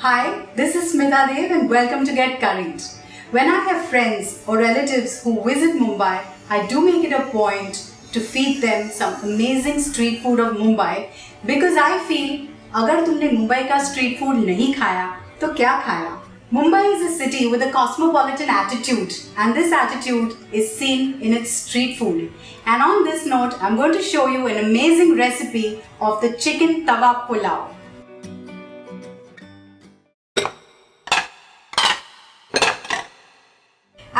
Hi, this is Smita Deo and welcome to Get Curried. When I have friends or relatives who visit Mumbai, I do make it a point to feed them some amazing street food of Mumbai because I feel अगर तुमने मुंबई का street food नहीं खाया तो क्या खाया? Mumbai is a city with a cosmopolitan attitude and this attitude is seen in its street food. And on this note, I'm going to show you an amazing recipe of the Chicken Tawa Pulao.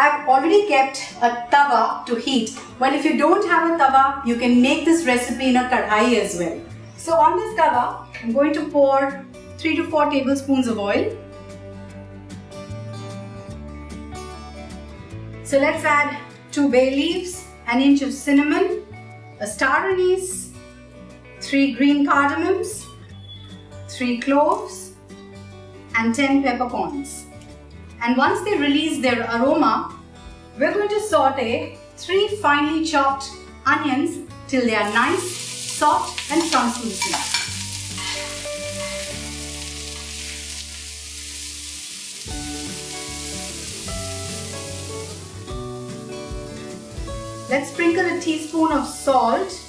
I've already kept a tawa to heat. Well, if you don't have a tawa, you can make this recipe in a kadhai as well. So on this tawa, I'm going to pour 3 to 4 tablespoons of oil. So let's add 2 bay leaves, an inch of cinnamon, a star anise, 3 green cardamoms, 3 cloves, and 10 peppercorns. And once they release their aroma, we're going to saute 3 finely chopped onions till they are nice, soft and translucent. Let's sprinkle a teaspoon of salt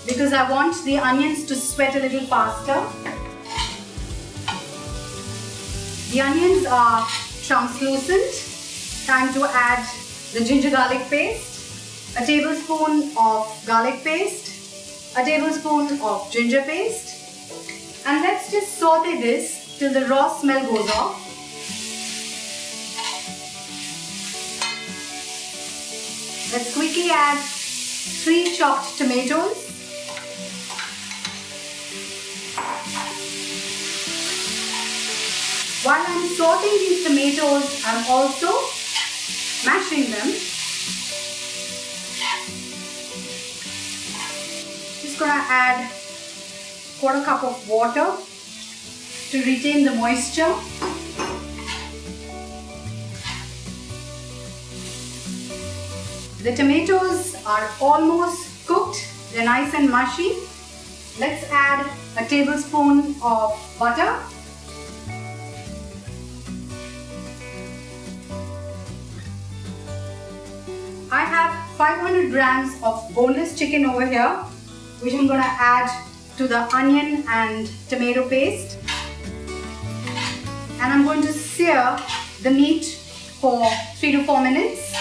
because I want the onions to sweat a little faster. The onions are translucent. Time to add the ginger garlic paste, a tablespoon of garlic paste, a tablespoon of ginger paste, and let's just saute this till the raw smell goes off. Let's quickly add 3 chopped tomatoes. While I'm sauteing these tomatoes, I'm also mashing them. Just gonna add 1/4 cup of water to retain the moisture. The tomatoes are almost cooked, they're nice and mushy. Let's add a tablespoon of butter. I have 500 grams of boneless chicken over here, which I'm going to add to the onion and tomato paste. And I'm going to sear the meat for 3 to 4 minutes.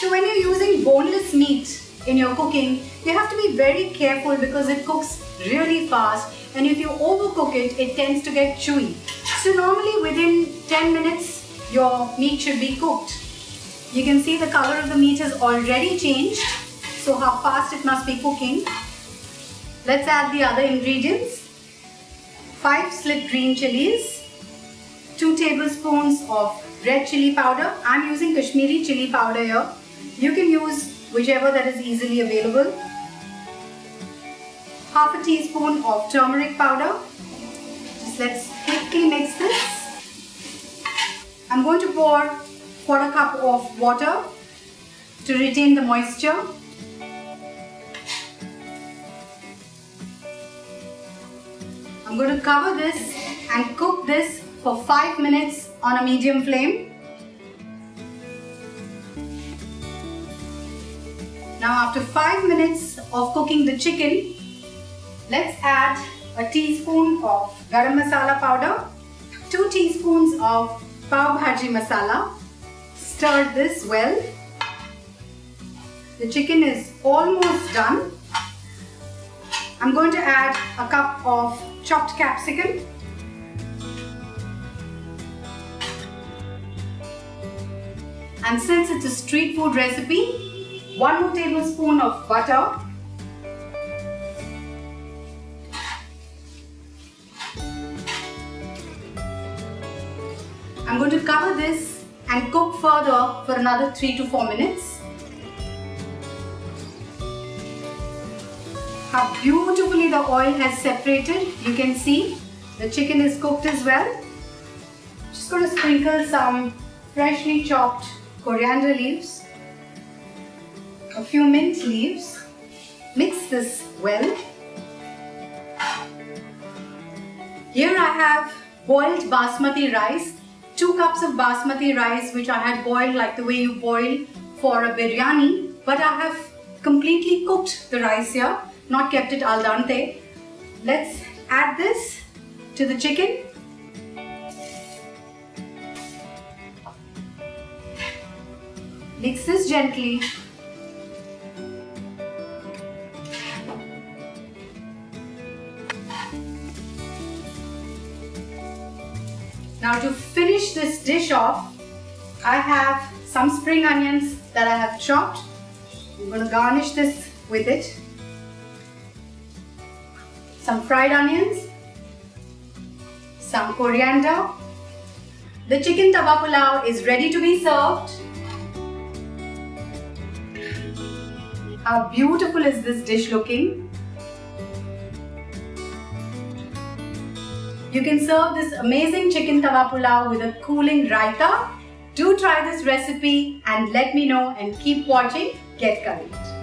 So when you're using boneless meat in your cooking, you have to be very careful because it cooks really fast, and if you overcook it, it tends to get chewy. So normally within 10 minutes, your meat should be cooked. You can see the color of the meat has already changed, so how fast it must be cooking. Let's add the other ingredients. 5 slit green chilies, 2 tablespoons of red chili powder. I'm using Kashmiri chili powder here. You can use whichever that is easily available. Half a teaspoon of turmeric powder. Just let's quickly mix this. I'm going to pour 1/4 cup of water to retain the moisture. I'm going to cover this and cook this for 5 minutes on a medium flame. Now after 5 minutes of cooking the chicken, let's add a teaspoon of Garam Masala powder, 2 teaspoons of Pav Bhaji Masala. Stir this well. The chicken is almost done. I'm going to add a cup of chopped capsicum. And since it's a street food recipe, 1 more tablespoon of butter. I'm going to cover this and cook further for another 3 to 4 minutes. How beautifully the oil has separated. You can see the chicken is cooked as well. Just going to sprinkle some freshly chopped coriander leaves, a few mint leaves. Mix this well. Here I have boiled basmati rice, 2 cups of basmati rice which I had boiled like the way you boil for a biryani, but I have completely cooked the rice here, not kept it al dente. Let's add this to the chicken. Mix this gently. Now to finish this dish off, I have some spring onions that I have chopped. I'm going to garnish this with it. Some fried onions, some coriander. The chicken tawa pulao is ready to be served. How beautiful is this dish looking? You can serve this amazing chicken tawa pulao with a cooling raita. Do try this recipe and let me know, and keep watching Get Curried.